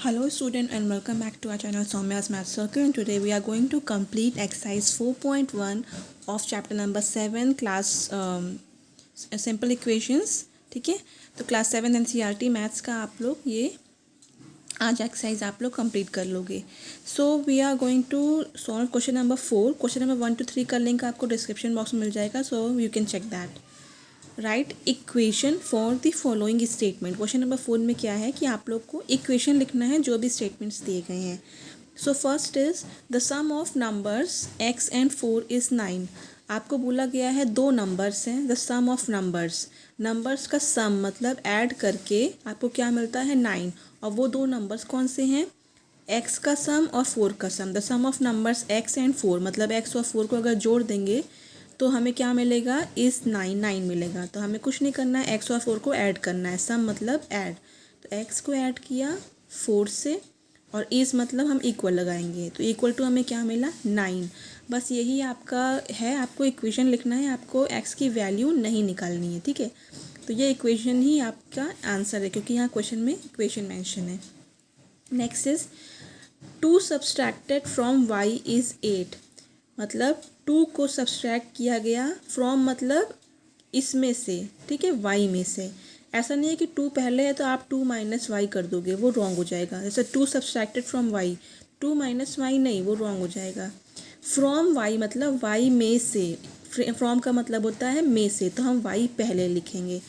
Hello student and welcome back to our channel Soumya's Math Circle, and today we are going to complete exercise 4.1 of chapter number 7 class simple equations. ठीक है, तो class 7 NCERT maths का आप लोग ये आज exercise आप लोग कंप्लीट कर लोगे. So we are going to solve question number 4. Question number 1 to 3 का लिंक आपको डिस्क्रिप्शन बॉक्स में मिल जाएगा, so you can check that. Right equation for the following statement. Question number 4 में क्या है कि आप लोग को इक्वेशन लिखना है जो भी स्टेटमेंट्स दिए गए हैं. So first is the sum of numbers x and 4 is 9. आपको बोला गया है दो नंबर्स हैं. द सम ऑफ नंबर्स का सम मतलब ऐड करके आपको क्या मिलता है 9. और वो दो नंबर्स कौन से हैं? x का सम और 4 का sum. The sum of numbers x and 4 मतलब x और 4 को अगर जोड़ देंगे तो हमें क्या मिलेगा? इस 9 मिलेगा. तो हमें कुछ नहीं करना है, x और 4 को ऐड करना है. सम मतलब ऐड, तो x को ऐड किया 4 से और इस मतलब हम इक्वल लगाएंगे, तो इक्वल टू हमें क्या मिला? 9. बस यही आपका है. आपको इक्वेशन लिखना है, आपको x की वैल्यू नहीं निकालनी है. ठीक है, तो ये इक्वेशन ही आपका आंसर है क्योंकि यहाँ क्वेश्चन में इक्वेशन मेंशन है. Next is 2 subtracted from y is 8. मतलब 2 को सब्सट्रैक्ट किया गया फ्रॉम मतलब इसमें से, ठीक है, y में से. ऐसा नहीं है कि 2 पहले है तो आप 2 माइनस वाई कर दोगे, वो रॉन्ग हो जाएगा. जैसे 2 subtracted from y, 2 minus y नहीं, वो रॉन्ग हो जाएगा. फ्रॉम y मतलब y में से, फ्रॉम का मतलब होता है में से, तो हम y पहले लिखेंगे.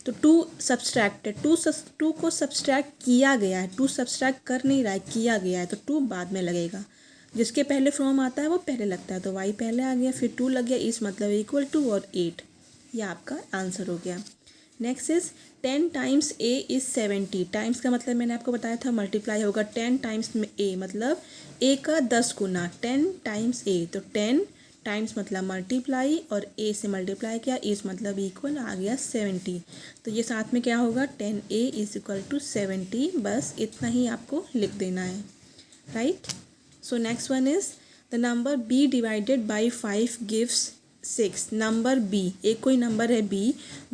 तो 2 सब्सट्रैक्टेड, 2 को सब्सट्रैक्ट किया गया है. 2 सब्सट्रैक्ट कर नहीं रहा है, किया गया है, तो 2 बाद में लगेगा. जिसके पहले फ्रॉम आता है वो पहले लगता है, तो y पहले आ गया, फिर 2 लग गया, इस मतलब इक्वल टू और 8. ये आपका आंसर हो गया. Next is 10 times a is 70. Times का मतलब मैंने आपको बताया था मल्टीप्लाई होगा. 10 टाइम्स में a मतलब a का 10 गुना. 10 टाइम्स a, तो 10 टाइम्स मतलब मल्टीप्लाई और a से मल्टीप्लाई किया, इस मतलब इक्वल आ गया 70. तो ये साथ में क्या होगा? 10a is equal to 70. बस इतना ही आपको लिख देना है. Right. So next one is the number b divided by 5 gives 6. Number b, एक कोई नंबर है b,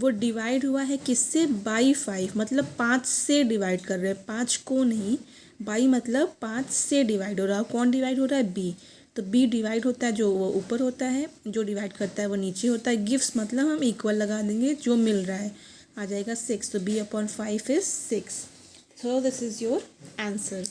वो डिवाइड हुआ है किससे? बाई 5 मतलब 5 से डिवाइड कर रहे हैं, 5 को नहीं. बाई मतलब 5 से डिवाइड हो रहा है. कौन डिवाइड हो रहा है? b. तो b डिवाइड होता है जो वो ऊपर होता है, जो डिवाइड करता है वो नीचे होता है. गिफ्ट मतलब हम इक्वल लगा देंगे, जो मिल रहा है आ जाएगा 6. तो b upon 5 is 6. So this is your answer.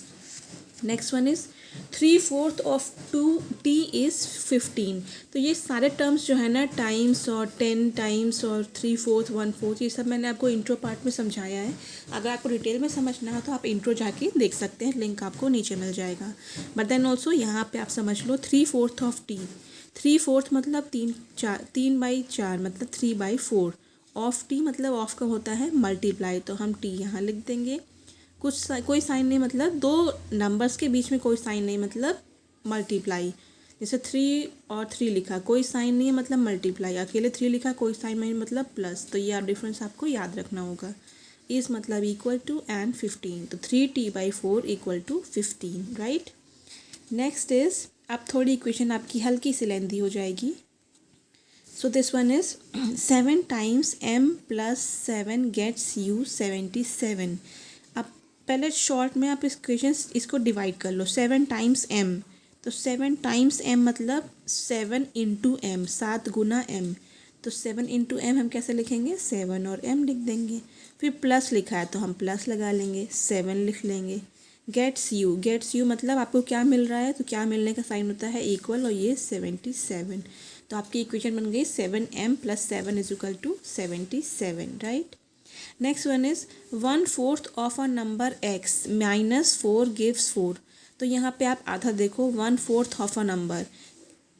Next one is 3/4 of 2t is 15. तो ये सारे टर्म्स जो है ना, टाइम्स और 10 टाइम्स और 3/4 1/4, ये सब मैंने आपको इंट्रो पार्ट में समझाया है. अगर आपको डिटेल में समझना हो तो आप इंट्रो जाके देख सकते हैं, लिंक आपको नीचे मिल जाएगा. बट देन ऑल्सो यहाँ पे आप समझ लो 3/4 ऑफ t. 3/4 मतलब 3/4 मतलब 3/4. ऑफ t मतलब ऑफ का होता है मल्टीप्लाई, तो हम t यहाँ लिख देंगे. कोई साइन नहीं मतलब दो नंबर्स के बीच में कोई साइन नहीं मतलब मल्टीप्लाई. जैसे 3 और 3 लिखा, कोई साइन नहीं है मतलब मल्टीप्लाई. अकेले 3 लिखा, कोई साइन नहीं मतलब प्लस. तो ये आप डिफरेंस आपको याद रखना होगा. इस मतलब इक्वल टू एंड 15. तो 3t/4 equal to 15. Right. Next is, अब थोड़ी इक्वेशन आपकी हल्की सी लेंथी हो जाएगी. So this one is 7 times m plus 7 gets you 77. पहले शॉर्ट में आप इक्वेशन इसको डिवाइड कर लो. 7 टाइम्स m, तो 7 टाइम्स m मतलब 7 इंटू एम, 7 गुना m. तो 7 इंटू एम हम कैसे लिखेंगे? 7 और m लिख देंगे. फिर प्लस लिखा है तो हम प्लस लगा लेंगे, 7 लिख लेंगे. गेट्स यू मतलब आपको क्या मिल रहा है, तो क्या मिलने का साइन होता है? इक्वल, और ये 77. तो आपकी इक्वेशन बन गई 7m plus 7 is equal to 77. Right. Next one is 1/4 of a number x minus 4 gives 4. तो यहाँ पे आप आधा देखो. 1/4 ऑफ अ नंबर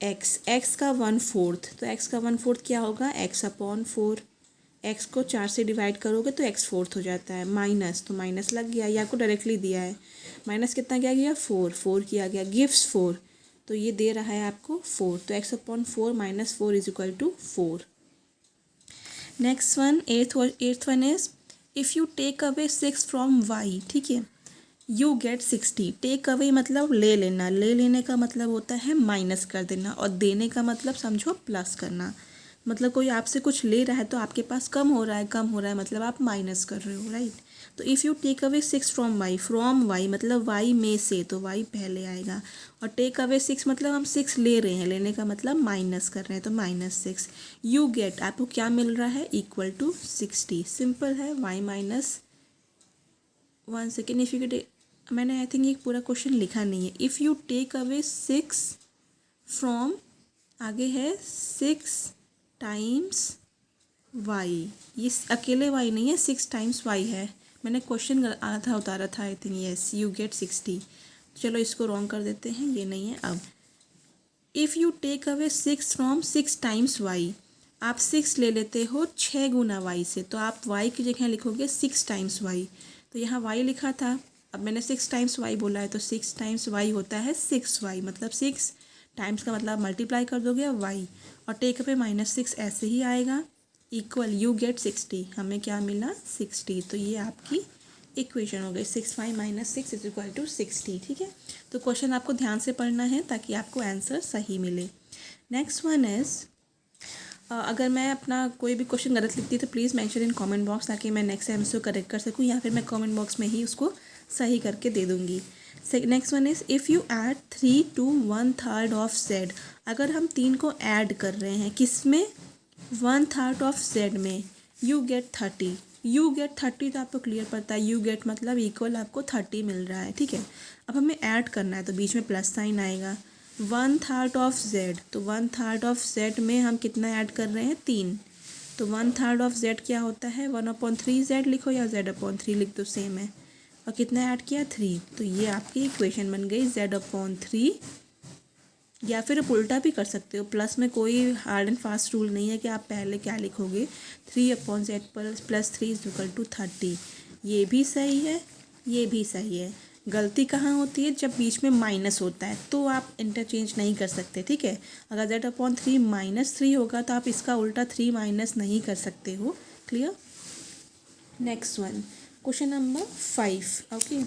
x का 1/4, तो x का 1/4 क्या होगा? x upon 4. x को 4 से डिवाइड करोगे तो x/4 हो जाता है. माइनस, तो माइनस लग गया, ये आपको डायरेक्टली दिया है. माइनस कितना किया गया? 4 किया गया. गिव्स 4, तो ये दे रहा है आपको 4. तो x upon 4 minus 4 is equal to 4. Next one, eighth one is if you take away 6 from y, ठीक है, यू गेट 60. टेक अवे मतलब ले लेना, ले लेने का मतलब होता है माइनस कर देना, और देने का मतलब समझो प्लस करना. मतलब कोई आपसे कुछ ले रहा है तो आपके पास कम हो रहा है मतलब आप माइनस कर रहे हो. राइट. तो if you take away 6 from y मतलब वाई में से, तो वाई पहले आएगा। और टेक अवे 6 मतलब हम 6 ले रहे हैं, लेने का मतलब माइनस कर रहे हैं, तो -6। यू गेट, आपको क्या मिल रहा है, इक्वल टू 60। सिंपल है, y minus 1 second. If you मैंने आई थिंक ये पूरा क्वेश्चन लिखा नहीं है। If you take away 6 from, आगे है 6 टाइम्स वाई, ये अकेले वाई नहीं है, 6 टाइम्स वाई है। मैंने क्वेश्चन आधा उतारा था, I think yes, you get 60। चलो इसको रॉन्ग कर देते हैं, ये नहीं है। अब if you take away 6 from 6 times y, आप 6 ले लेते हो 6 गुना वाई से, तो आप वाई की जगह लिखोगे 6 टाइम्स वाई। तो यहाँ वाई लिखा था, अब मैंने 6 टाइम्स वाई बोला है, तो 6 टाइम्स वाई होता है 6 वाई, मतलब 6 टाइम्स का मतलब मल्टीप्लाई कर दोगे वाई, और टेक अवे -6 ऐसे ही आएगा, इक्वल यू गेट 60। हमें क्या मिला, 60। तो ये आपकी इक्वेशन हो गई, 6y - 6 = 60। ठीक है, तो क्वेश्चन आपको ध्यान से पढ़ना है ताकि आपको आंसर सही मिले। नेक्स्ट वन इज़, अगर मैं अपना कोई भी क्वेश्चन गलत लिखती तो please mention in comment box, ताकि मैं नेक्स्ट टाइम उसको करेक्ट कर सकूँ, या फिर मैं कमेंट बॉक्स में ही उसको सही करके दे दूँगी। Next one is, if you add 3 to 1/3 of z, अगर हम 3 को ऐड कर रहे हैं किस में, 1/3 ऑफ z में, यू गेट 30। यू गेट 30 तो आपको क्लियर पड़ता है, यू गेट मतलब इक्वल आपको 30 मिल रहा है। ठीक है, अब हमें ऐड करना है, तो बीच में प्लस साइन आएगा। 1/3 ऑफ z, तो 1/3 ऑफ z में हम कितना ऐड कर रहे हैं, 3। तो 1/3 ऑफ z क्या होता है, 1/3z लिखो या z/3 लिख दो, सेम है। और कितना ऐड किया, 3। तो ये आपकी इक्वेशन बन गई, z/3। या फिर आप उल्टा भी कर सकते हो, प्लस में कोई हार्ड एंड फास्ट रूल नहीं है कि आप पहले क्या लिखोगे, 3/z + 3 = 30। ये भी सही है, ये भी सही है। गलती कहाँ होती है, जब बीच में माइनस होता है, तो आप इंटरचेंज नहीं कर सकते। ठीक है, अगर z/3 -3 होगा तो आप इसका उल्टा 3 माइनस नहीं कर सकते हो। Clear. Next one, question number 5। Okay,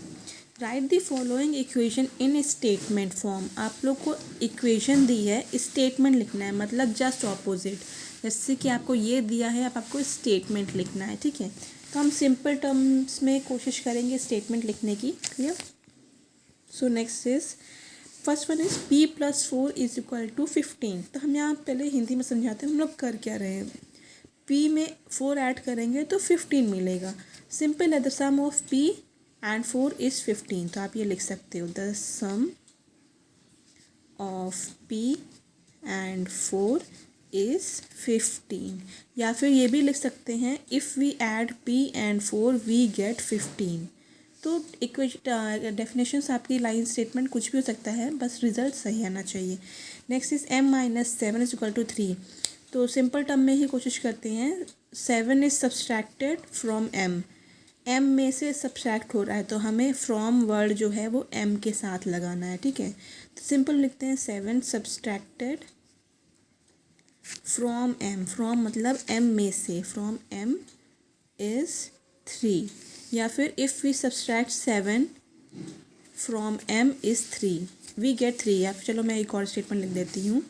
right the following equation in statement form. आप लोग को इक्वेशन दी है, स्टेटमेंट लिखना है, मतलब जस्ट ऑपोजिट। जैसे कि आपको ये दिया है, अब आपको स्टेटमेंट लिखना है। ठीक है, तो हम सिंपल टर्म्स में कोशिश करेंगे स्टेटमेंट लिखने की। Clear. So next is, first one is p + 4 = 15। तो हम यहाँ पहले हिंदी में समझाते हैं हम लोग कर क्या रहे हैं। p में 4 ऐड करेंगे तो 15 मिलेगा। सिंपल है, the sum of p and 4 is 15। तो आप ये लिख सकते हो, the sum of p and 4 is 15। या फिर ये भी लिख सकते हैं, if we add p and 4 we get 15। तो डेफिनेशंस आपकी लाइन स्टेटमेंट कुछ भी हो सकता है, बस रिजल्ट सही आना चाहिए। Next is m - 7 = 3। तो सिंपल टर्म में ही कोशिश करते हैं। 7 is subtracted from m, m में से सब्सट्रैक्ट हो रहा है, तो हमें फ्रॉम वर्ड जो है वो m के साथ लगाना है। ठीक है, तो सिंपल लिखते हैं, 7 सब्सट्रैक्टेड फ्रॉम m, फ्रॉम मतलब m में से, फ्रॉम m इज़ 3। या फिर if we subtract 7 from m is 3 we get 3। या फिर चलो मैं एक और स्टेटमेंट लिख देती हूँ,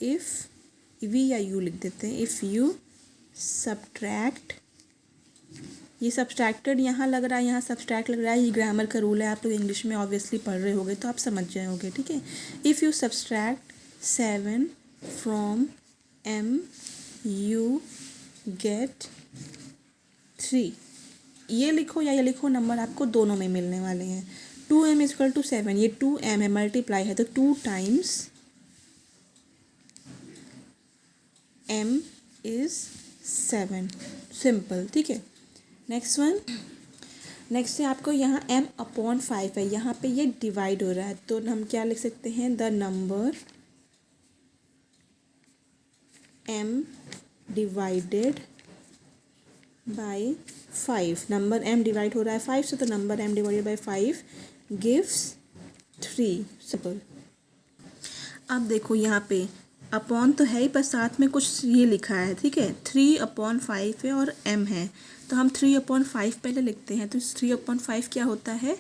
इफ़ वी या यू लिख देते हैं, इफ़ यू सब्ट्रैक्ट, ये सब्सट्रैक्टेड यहाँ लग रहा है, यहाँ सब्सट्रैक्ट लग रहा है, ये ग्रामर का रूल है, आप लोग इंग्लिश में ऑब्वियसली पढ़ रहे होगे तो आप समझ जाओगे। ठीक है, if you subtract 7 from m you get 3। ये लिखो या ये लिखो, नंबर आपको दोनों में मिलने वाले हैं। 2m = 7, ये 2m है, मल्टीप्लाई है, तो 2 टाइम्स m इज़ 7। सिंपल। ठीक है, नेक्स्ट वन, नेक्स्ट है आपको यहाँ m/5 है, यहाँ पे ये डिवाइड हो रहा है, तो हम क्या लिख सकते हैं, the number m divided by 5। Number m divide हो रहा है 5 से, तो number m divided by 5 gives 3। Simple. अब देखो यहाँ पे अपॉन तो है ही, पर साथ में कुछ ये लिखा है। ठीक है, 3/5 है और m है, तो हम 3/5 पहले लिखते हैं। तो 3/5 क्या होता है,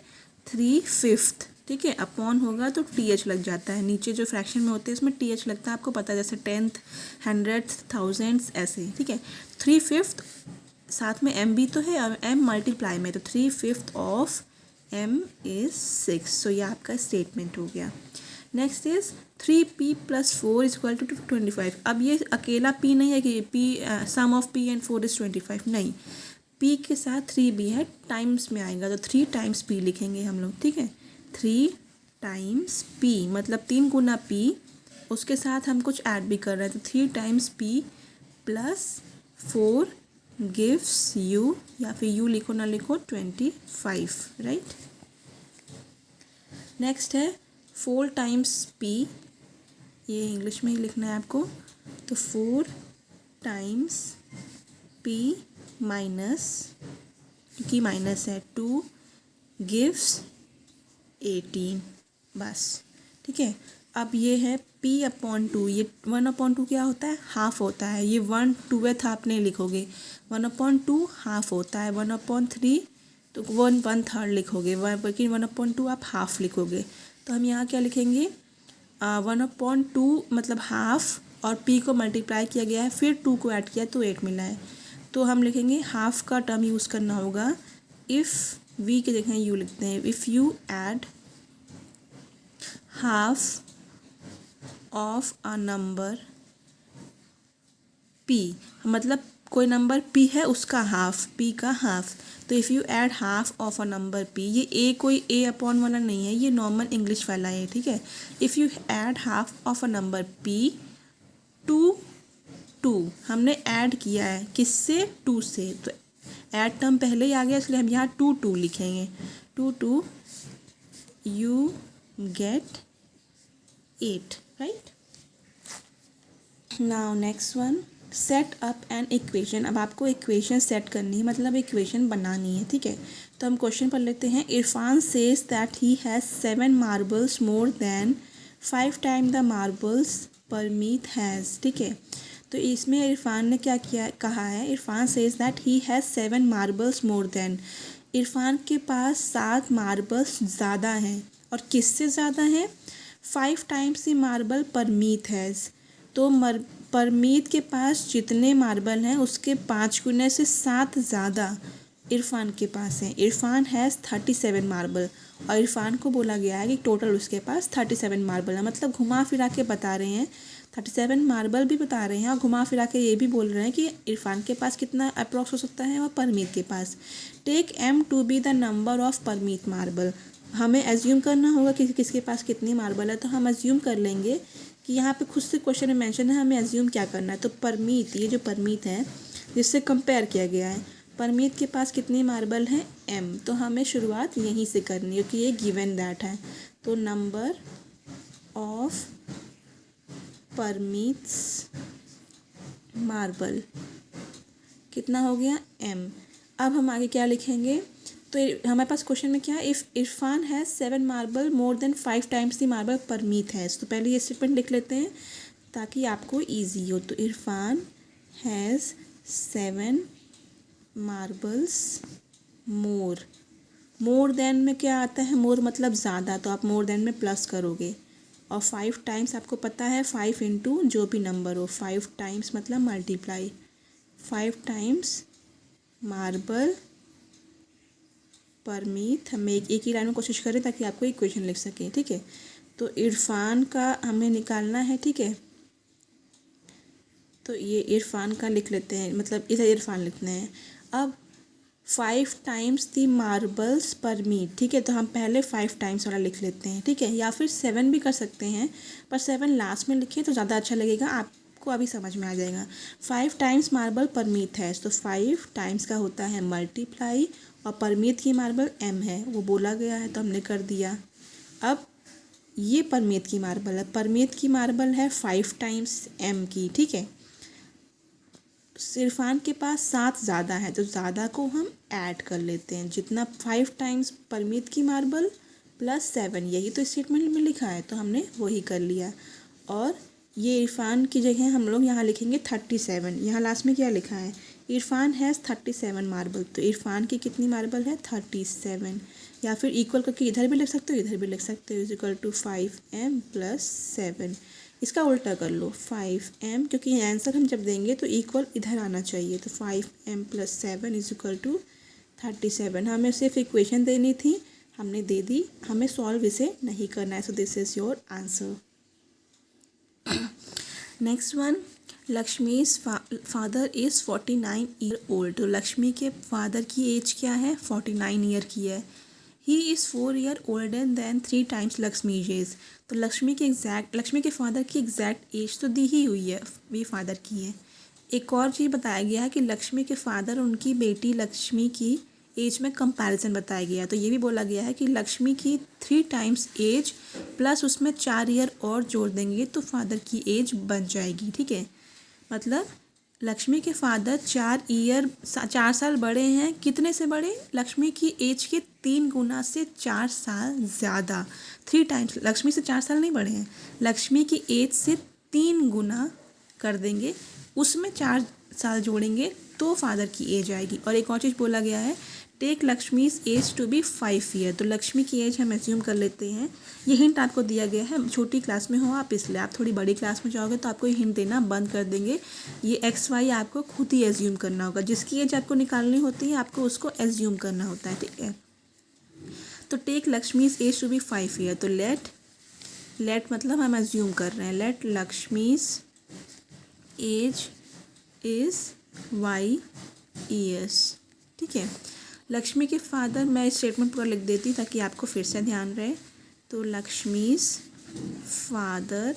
3/5। ठीक है, अपॉन होगा तो th लग जाता है, नीचे जो फ्रैक्शन में होते हैं उसमें th लगता है, आपको पता है, जैसे 10th 100th 1000th ऐसे। ठीक है, 3/5 साथ में m भी तो है और m मल्टीप्लाई में, तो 3/5 ऑफ m इज़ 6। सो ये आपका स्टेटमेंट हो गया। Next is 3p + 4 = 25। अब ये अकेला p नहीं है कि p sum of p and 4 is 25, नहीं, p के साथ 3b है, टाइम्स में आएगा तो 3 टाइम्स p लिखेंगे हम लोग, ठीक है। 3 टाइम्स p मतलब 3 गुना p, उसके साथ हम कुछ ऐड भी कर रहे हैं, तो 3 टाइम्स p + 4 गिव्स यू, या फिर यू लिखो ना लिखो 25, राइट। नेक्स्ट है 4 टाइम्स p, ये इंग्लिश में ही लिखना है आपको, तो 4 टाइम्स p माइनस, क्योंकि माइनस है, 2 गिव्स 18, बस, ठीक है। अब ये है p/2, ये 1/2 क्या होता है, हाफ होता है, ये 1/2 आप नहीं लिखोगे, 1/2 हाफ होता है, 1/3 तो 1/3 लिखोगे, लेकिन 1/2 आप हाफ लिखोगे। तो हम यहाँ क्या लिखेंगे, 1/2 मतलब हाफ, और p को मल्टीप्लाई किया गया है, फिर 2 को ऐड किया तो 8 मिला है, तो हम लिखेंगे हाफ का टर्म यूज़ करना होगा। इफ़ v के जगह u लिखते हैं, if you add half of a number p, मतलब कोई नंबर p है उसका हाफ, p का हाफ, तो if you add half of a number p, ये a कोई a/1 वाला नहीं है, ये नॉर्मल इंग्लिश वाला है, ठीक है। If you add half of a number p to 2, हमने ऐड किया है किससे, 2 से, तो ऐड टर्म पहले ही आ गया, इसलिए हम यहाँ 2 लिखेंगे, 2 you get 8, right. Now next one, set up an equation. अब आपको इक्वेशन सेट करनी है, मतलब इक्वेशन बनानी है, ठीक है। तो हम क्वेश्चन पढ़ लेते हैं। Irfan says that he has 7 marbles more than 5 time the marbles Parmeet has, ठीक है। तो इसमें इरफान ने क्या किया, कहा है, Irfan says that he has 7 marbles more than, Irfan के पास 7 मार्बल्स ज़्यादा हैं, और किससे ज़्यादा हैं, 5 times the marble Parmeet has, तो परमीत के पास जितने मार्बल हैं उसके 5 गुने से 7 ज़्यादा इरफान के पास हैं। इरफान हैज़ 37 मार्बल, और इरफान को बोला गया है कि टोटल उसके पास 37 मार्बल है, मतलब घुमा फिरा के बता रहे हैं, 37 मार्बल भी बता रहे हैं, और घुमा फिरा के ये भी बोल रहे हैं कि इरफान के पास कितना अप्रॉक्स हो सकता है, और परमीत के पास। Take m to be the number of Parmeet marble, हमें एज्यूम करना होगा कि किसके पास कितनी मार्बल है, तो हम एज्यूम कर लेंगे कि यहाँ पे खुद से क्वेश्चन में मेंशन है, हमें एज्यूम क्या करना है, तो परमीत, ये जो परमीत है जिससे कंपेयर किया गया है, परमीत के पास कितनी मार्बल है, m, तो हमें शुरुआत यहीं से करनी है क्योंकि ये गिवन दैट है, तो नंबर ऑफ परमीत्स मार्बल कितना हो गया, m। अब हम आगे क्या लिखेंगे, तो हमारे पास क्वेश्चन में क्या है, if Irfan has 7 marble more than 5 times the marble Parmeet has, तो पहले ये स्टेटमेंट लिख लेते हैं ताकि आपको इजी हो। तो Irfan has 7 marbles more than में क्या आता है, मोर मतलब ज़्यादा, तो आप मोर देन में प्लस करोगे, और 5 टाइम्स आपको पता है 5 इंटू जो भी नंबर हो, 5 टाइम्स मतलब मल्टीप्लाई, 5 टाइम्स मार्बल परमीत। हम एक ही लाइन में कोशिश करें ताकि आपको इक्वेशन लिख सकें, ठीक है। तो इरफान का हमें निकालना है, ठीक है, तो ये इरफान का लिख लेते हैं, मतलब इधर इरफान लिखना है। अब 5 टाइम्स दी मार्बल्स परमीत, ठीक है, तो हम पहले 5 टाइम्स वाला लिख लेते हैं, ठीक है, या फिर 7 भी कर सकते हैं, पर 7 लास्ट में लिखिए तो ज़्यादा अच्छा लगेगा, आपको अभी समझ में आ जाएगा। 5 टाइम्स मार्बल परमीत है, तो 5 टाइम्स का होता है मल्टीप्लाई, और परमीत की मार्बल m है, वो बोला गया है तो हमने कर दिया। अब ये परमीत की मार्बल है, परमीत की मार्बल है 5 टाइम्स m की, ठीक है। इरफान के पास 7 ज़्यादा है, तो ज़्यादा को हम ऐड कर लेते हैं, जितना 5 टाइम्स परमीत की मार्बल प्लस 7, यही तो स्टेटमेंट में लिखा है, तो हमने वही कर लिया। और ये इरफान की जगह हम लोग यहाँ लिखेंगे 37, यहाँ लास्ट में क्या लिखा है, इरफान हैज़ 37 मार्बल, तो इरफान की कितनी मार्बल है, 37, या फिर इक्वल करके इधर भी लिख सकते हो, इधर भी लिख सकते हो, इज इक्वल टू 5m + 7, इसका उल्टा कर लो 5m, क्योंकि आंसर हम जब देंगे तो इक्वल इधर आना चाहिए। तो 5m + 7 = 37। हमें सिर्फ इक्वेशन देनी थी, हमने दे दी, हमें सॉल्व इसे नहीं करना है। So this is your answer. Next one, Lakshmi's father is 49 year old. तो लक्ष्मी के फादर की एज क्या है? 49 ईयर की है। He is 4 year older than 3 times Lakshmi's age. तो लक्ष्मी के फादर की एग्जैक्ट एज तो दी ही हुई है, ये फादर की है। एक और चीज़ बताया गया है कि लक्ष्मी के फादर उनकी बेटी लक्ष्मी की एज में कंपैरिजन बताया गया है। तो ये भी बोला गया है कि लक्ष्मी की 3 टाइम्स एज प्लस उसमें 4 ईयर और जोड़ देंगे तो फादर की एज बन जाएगी। ठीक है, मतलब लक्ष्मी के फादर 4 साल बड़े हैं। कितने से बड़े? लक्ष्मी की एज के 3 गुना से 4 साल ज़्यादा। 3 टाइम्स, लक्ष्मी से 4 साल नहीं बड़े हैं, लक्ष्मी की एज से 3 गुना कर देंगे, उसमें 4 साल जोड़ेंगे तो फादर की एज आएगी। और एक और चीज़ बोला गया है, take Lakshmi's age to be 5 year. तो लक्ष्मी की एज हम एज्यूम कर लेते हैं। ये हिंट आपको दिया गया है, छोटी क्लास में हो आप, इसलिए आप थोड़ी बड़ी क्लास में जाओगे तो आपको ये हिंट देना बंद कर देंगे। ये XY आपको खुद ही एज्यूम करना होगा। जिसकी एज आपको निकालनी होती है आपको उसको एज्यूम करना होता है। ठीक है, तो take Lakshmi's age to be 5 year. तो लेट मतलब हम एज्यूम कर रहे हैं, let Lakshmi's age is Y years। ठीक है, लक्ष्मी के फादर, मैं स्टेटमेंट पूरा लिख देती ताकि आपको फिर से ध्यान रहे। तो Lakshmi's father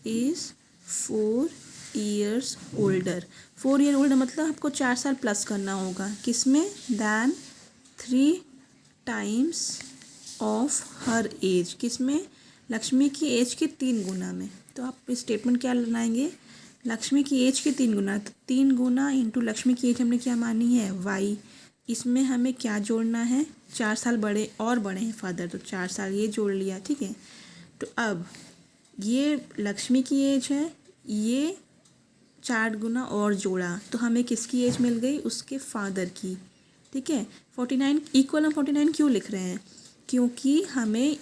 is 4 years older. 4 year older मतलब आपको 4 साल प्लस करना होगा, किसमें? Than 3 times of her age. किसमें? लक्ष्मी की एज के 3 गुना में। तो आप स्टेटमेंट क्या बनाएंगे? लक्ष्मी की एज के 3 गुना, तो 3 गुना इंटू लक्ष्मी की एज हमने क्या मानी है? Y। इसमें हमें क्या जोड़ना है? 4 साल बड़े हैं फादर, तो 4 साल ये जोड़ लिया। ठीक है, तो अब ये लक्ष्मी की एज है, ये 4 गुना और जोड़ा तो हमें किसकी एज मिल गई? उसके फादर की। ठीक है, 49 इक्वल, हम 49 क्यों लिख रहे हैं? क्योंकि हमें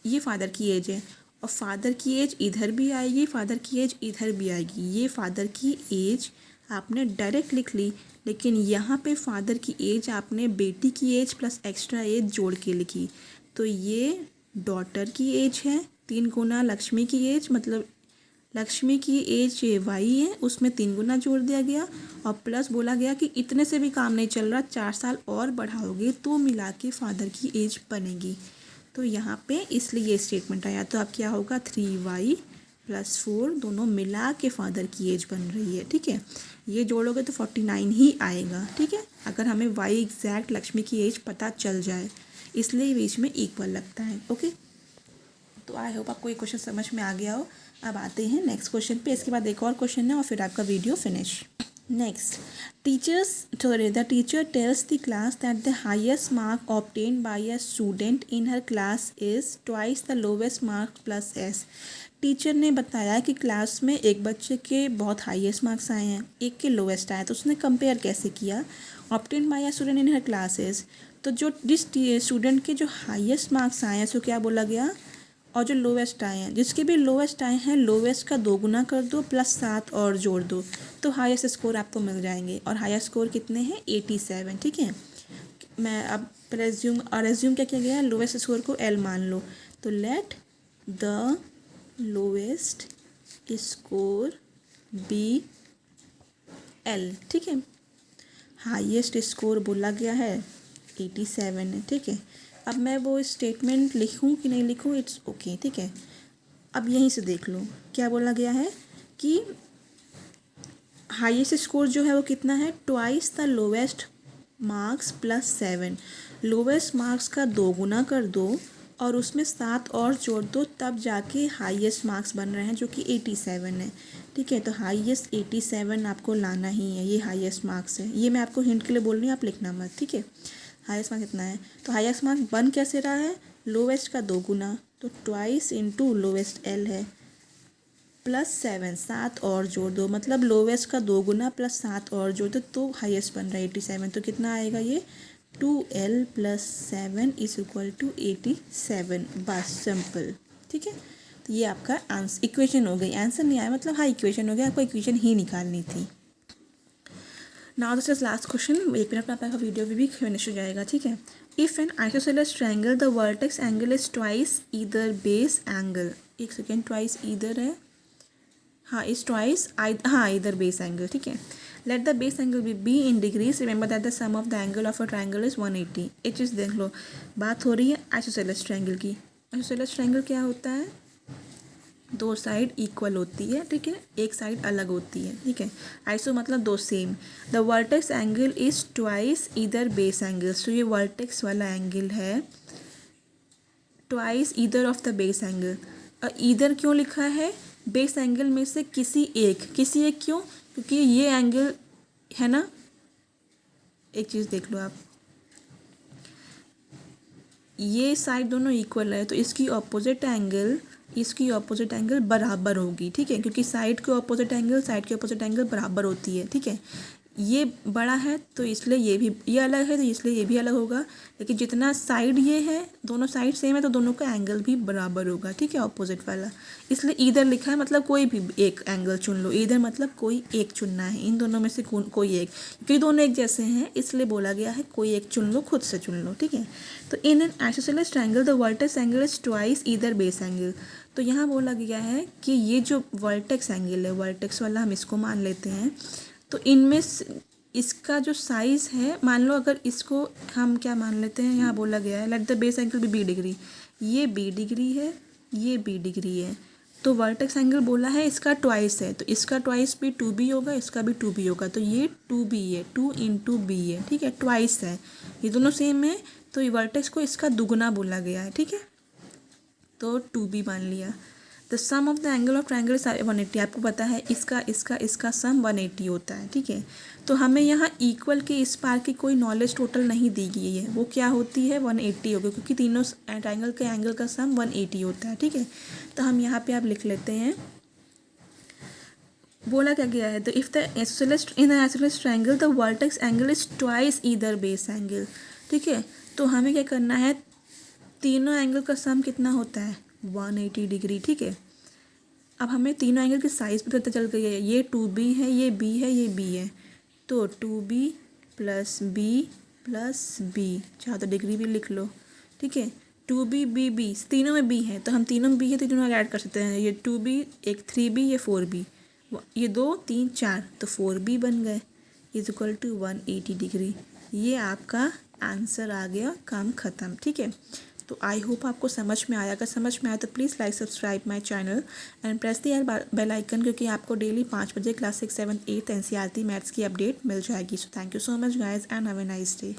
ये फादर की एज है और फादर की एज इधर भी आएगी, फादर की एज इधर भी आएगी। ये फादर की एज आपने डायरेक्ट लिख ली, लेकिन यहाँ पे फादर की एज आपने बेटी की एज प्लस एक्स्ट्रा एज जोड़ के लिखी। तो ये डॉटर की एज है 3 गुना लक्ष्मी की एज, मतलब लक्ष्मी की एज Y है, उसमें 3 गुना जोड़ दिया गया और प्लस बोला गया कि इतने से भी काम नहीं चल रहा, 4 साल और बढ़ाओगे तो मिला के फादर की एज बनेगी। तो यहाँ पे इसलिए ये स्टेटमेंट आया। तो अब क्या होगा? 3Y + 4 दोनों मिला के फादर की एज बन रही है। ठीक है, ये जोड़ोगे तो 49 ही आएगा। ठीक है, अगर हमें Y एग्जैक्ट लक्ष्मी की एज पता चल जाए, इसलिए बीच में इक्वल लगता है। ओके, तो आई होप आपको ये क्वेश्चन समझ में आ गया हो। अब आते हैं नेक्स्ट क्वेश्चन पे, इसके बाद एक और क्वेश्चन है और फिर आपका video finish. Next, the teacher tells the class that the highest mark obtained by a student in her class is twice the lowest mark plus S। Teacher ने बताया कि क्लास में एक बच्चे के बहुत हाईएस्ट मार्क्स आए हैं, एक के लोवेस्ट आए, तो उसने कंपेयर कैसे किया? Obtain bye a student in her classes. तो जिस स्टूडेंट के जो हाईएस्ट मार्क्स आए हैं उसको क्या बोला गया? और जो लोवेस्ट आए हैं, जिसके भी लोवेस्ट आए हैं, लोवेस्ट का 2 गुना कर दो प्लस 7 और जोड़ दो तो हाईएस्ट स्कोर आपको मिल जाएंगे। और हाईएस्ट स्कोर कितने हैं? 87। ठीक है, मैं अब एज्यूम क्या किया गया? लोवेस्ट स्कोर को L मान लो। तो let the lowest score be L। ठीक है, हाईएस्ट स्कोर बोला गया है 87 है। ठीक है, अब मैं वो स्टेटमेंट लिखूं कि नहीं लिखूं, इट्स ओके। ठीक है, अब यहीं से देख लो क्या बोला गया है कि हाईएस्ट स्कोर जो है वो कितना है? Twice the lowest marks plus 7। Lowest marks का 2 गुना कर दो और उसमें 7 और जोड़ दो, तब जाके हाईएस्ट मार्क्स बन रहे हैं जो कि 87 है। ठीक है, तो हाईएस्ट 87 आपको लाना ही है, ये हाईएस्ट मार्क्स है। ये मैं आपको हिंट के लिए बोल रही हूँ, आप लिखना मत। ठीक है, हाईएस्ट मार्क्स कितना है? तो हाईएस्ट मार्क्स बन कैसे रहा है? लोवेस्ट का 2 गुना, तो ट्वाइस इंटू लोवेस्ट L है प्लस 7, 7 और जोड़ दो, मतलब लोवेस्ट का 2 गुना प्लस 7 और जोड़ दो तो हाईएस्ट बन रहा है 87। तो कितना आएगा ये? 2L + 7 = 87। बस सिंपल। ठीक है, तो ये आपका आंसर इक्वेशन हो गई, आंसर नहीं आया मतलब हाँ इक्वेशन हो गया, आपको इक्वेशन ही निकालनी थी। Now this is last question, 1 minute में आपका वीडियो भी फिनिश हो जाएगा, ठीक है। If N isosceles triangle the vertex angle is twice either base angle, एक सेकेंड, ट्वाइस ईदर है, हाँ इज ट्वाइस हाँ इधर बेस एंगल, ठीक है। Let the base angle be in degrees, remember that the sum of the angle of a triangle is 180। एक चीज़ देख लो, बात हो रही है आइसोसेलेस ट्रायंगल की। आइसोसेलेस ट्रायंगल क्या होता है, दो साइड इक्वल होती है, ठीक है, एक साइड अलग होती है, ठीक है। आइसो मतलब दो same. The vertex angle is twice either base angles, तो ये वर्टेक्स वाला एंगल है twice either of the base angle. Either क्यों लिखा है, बेस एंगल में से किसी एक क्यों, क्योंकि ये एंगल है ना, एक चीज़ देख लो आप, ये साइड दोनों इक्वल है तो इसकी ऑपोजिट एंगल बराबर होगी, ठीक है, क्योंकि साइड के ऑपोजिट एंगल बराबर होती है, ठीक है। ये बड़ा है तो इसलिए ये अलग है तो इसलिए ये भी अलग होगा, लेकिन जितना साइड ये है, दोनों साइड सेम है तो दोनों का एंगल भी बराबर होगा, ठीक है, ऑपोजिट वाला। इसलिए ईदर लिखा है, मतलब कोई भी एक एंगल चुन लो, ईदर मतलब कोई एक चुनना है, इन दोनों में से कोई एक, क्योंकि दोनों एक जैसे हैं इसलिए बोला गया है कोई एक चुन लो, खुद से चुन लो, ठीक है। तो in an isosceles triangle the vertex angle is twice either base angle, तो यहाँ बोला गया है कि ये जो वर्टेक्स एंगल है, वर्टेक्स वाला हम इसको मान लेते हैं, तो इनमें इसका जो साइज़ है, मान लो अगर इसको हम क्या मान लेते हैं, यहाँ बोला गया है let the base angle be degree, ये बी डिग्री है, ये बी डिग्री है, तो वर्टेक्स एंगल बोला है इसका ट्वाइस है, तो इसका ट्वाइस भी 2b होगा, इसका भी 2b होगा, तो ये 2b है, 2 इंटू बी है, ठीक है, ट्वाइस है, ये दोनों सेम है तो ये वर्टेक्स को इसका दुगुना बोला गया है, ठीक है, तो 2b मान लिया। The sum of the angle of triangle is 180, आपको पता है इसका सम 180 होता है, ठीक है। तो हमें यहाँ इक्वल के इस पार की कोई नॉलेज टोटल नहीं दी गई है, वो क्या होती है 180 होगी, क्योंकि तीनों ट्रायंगल के एंगल का सम 180 होता है, ठीक है। तो हम यहाँ पे आप लिख लेते हैं, बोला क्या गया है, तो if the isosceles triangle the vertex angle is twice either base angle, ठीक है। तो हमें क्या करना है, तीनों एंगल का सम कितना होता है 180 डिग्री, ठीक है। अब हमें तीनों एंगल की साइज़ भी पता चल गई है, ये 2b है, ये b है, ये b है, तो 2b प्लस b, चाहे तो डिग्री भी लिख लो, ठीक है। 2b b तीनों में b है, तो हम तीनों में b है तो तीनों ऐड कर सकते हैं, ये 2b, एक 3b, ये 4b, ये 2 3 4, तो 4b बन गए, इज इक्वल टू 180 डिग्री। ये आपका आंसर आ गया, काम ख़त्म, ठीक है। तो आई होप आपको समझ में आया, अगर समझ में आया तो please like subscribe my channel and press the bell icon, क्योंकि आपको डेली 5 बजे क्लास 6, 7, 8 NCERT मैथ्स की अपडेट मिल जाएगी। So thank you so much guys and have a nice day.